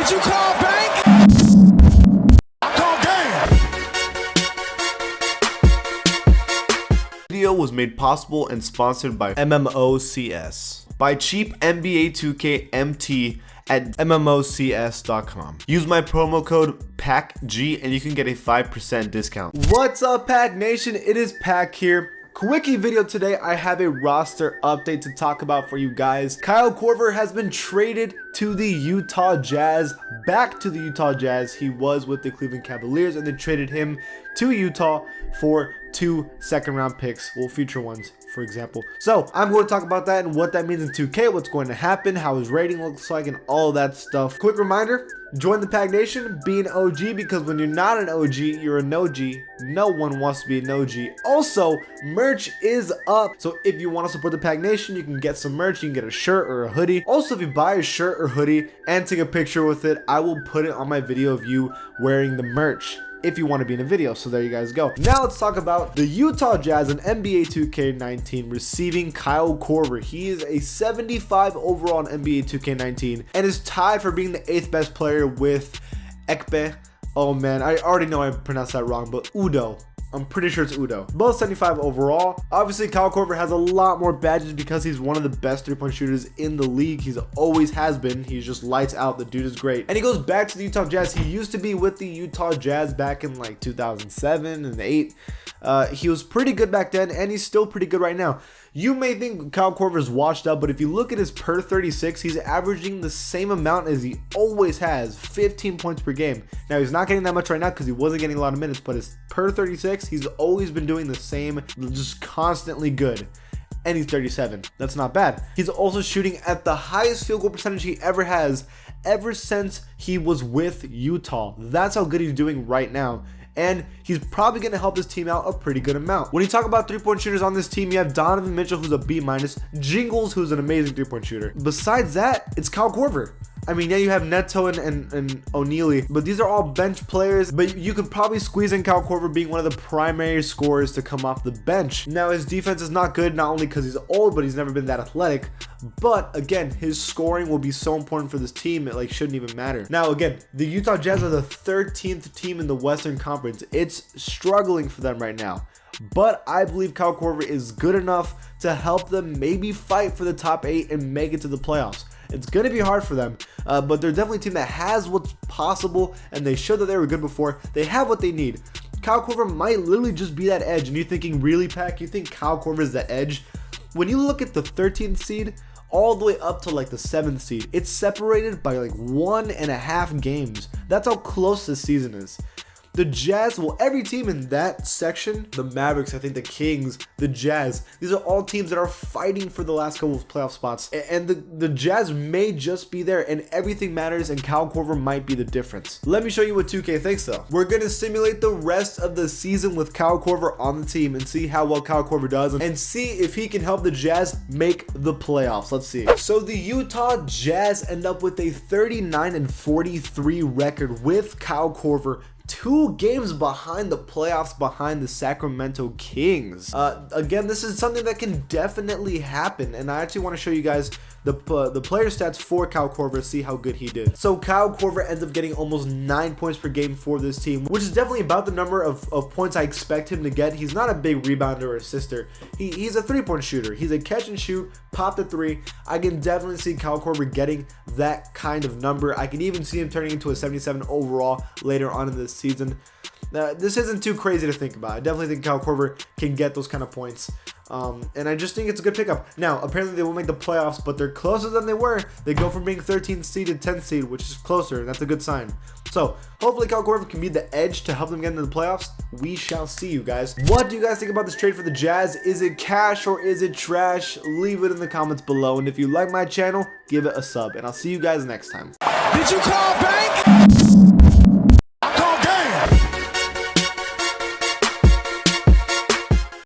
Did you call bank? I called game. Video was made possible and sponsored by MMOCS. Buy cheap NBA 2K MT at MMOCS.com. Use my promo code PACG and you can get a 5% discount. What's up, Pack Nation? It is Pack here. Quickie video today. I have a roster update to talk about for you guys. Kyle Korver has been traded to the Utah Jazz, back to the Utah Jazz. He was with the Cleveland Cavaliers and they traded him to Utah for 2 second-round picks, well, future ones, for example. So I'm going to talk about that and what that means in 2K, what's going to happen, how his rating looks like, and all of that stuff. Quick reminder, join the Pack Nation, be an OG, because when you're not an OG, you're an OG. No one wants to be an OG. Also, merch is up. So if you want to support the Pack Nation, you can get some merch. You can get a shirt or a hoodie. Also, if you buy a shirt or hoodie and take a picture with it, I will put it on my video of you wearing the merch, if you want to be in a video. So there you guys go. Now let's talk about the Utah Jazz and NBA 2K19 receiving Kyle Korver. He is a 75 overall in NBA 2K19 and is tied for being the 8th best player with Ekpe. Oh man, I already know I pronounced that wrong, but Udo. I'm pretty sure it's Udo. Both 75 overall. Obviously, Kyle Korver has a lot more badges because he's one of the best three-point shooters in the league. He's always has been. He's just lights out. The dude is great. And he goes back to the Utah Jazz. He used to be with the Utah Jazz back in like 2007 and 8. He was pretty good back then, and he's still pretty good right now. You may think Kyle Korver is washed up, but if you look at his per 36, he's averaging the same amount as he always has, 15 points per game. Now, he's not getting that much right now because he wasn't getting a lot of minutes, but his per 36, he's always been doing the same, just constantly good. And he's 37. That's not bad. He's also shooting at the highest field goal percentage he ever has ever since he was with Utah. That's how good he's doing right now. And he's probably going to help his team out a pretty good amount. When you talk about three-point shooters on this team, you have Donovan Mitchell, who's a B-, Jingles, who's an amazing three-point shooter. Besides that, it's Kyle Korver. I mean, yeah, you have Neto and O'Neal, but these are all bench players. But you could probably squeeze in Kyle Korver being one of the primary scorers to come off the bench. Now, his defense is not good, not only because he's old, but he's never been that athletic. But again, his scoring will be so important for this team, it like shouldn't even matter. Now, again, the Utah Jazz are the 13th team in the Western Conference. It's struggling for them right now. But I believe Kyle Korver is good enough to help them maybe fight for the top 8 and make it to the playoffs. It's going to be hard for them, but they're definitely a team that has what's possible, and they showed that they were good before. They have what they need. Kyle Korver might literally just be that edge, and you're thinking, really, Pack? You think Kyle Korver is that edge? When you look at the 13th seed all the way up to like the 7th seed, it's separated by like 1.5 games. That's how close this season is. The Jazz, well, every team in that section, the Mavericks, I think the Kings, the Jazz, these are all teams that are fighting for the last couple of playoff spots. And the Jazz may just be there, and everything matters, and Kyle Korver might be the difference. Let me show you what 2K thinks, though. We're going to simulate the rest of the season with Kyle Korver on the team and see how well Kyle Korver does and see if he can help the Jazz make the playoffs. Let's see. So the Utah Jazz end up with a 39-43 record with Kyle Korver, 2 games behind the playoffs, behind the Sacramento Kings. Again, this is something that can definitely happen, and I actually want to show you guys the player stats for Kyle Korver, see how good he did. So Kyle Korver ends up getting almost 9 points per game for this team, which is definitely about the number of points I expect him to get. He's not a big rebounder or assister. He's a three-point shooter. He's a catch and shoot, pop the 3. I can definitely see Kyle Korver getting that kind of number. I can even see him turning into a 77 overall later on in this season. This isn't too crazy to think about. I definitely think Kyle Korver can get those kind of points. And I just think it's a good pickup. Now, apparently they won't make the playoffs, but they're closer than they were. They go from being 13th seed to 10th seed, which is closer, and that's a good sign. So, hopefully Kyle Korver can be the edge to help them get into the playoffs. We shall see, you guys. What do you guys think about this trade for the Jazz? Is it cash or is it trash? Leave it in the comments below. And if you like my channel, give it a sub. And I'll see you guys next time. Did you call bank?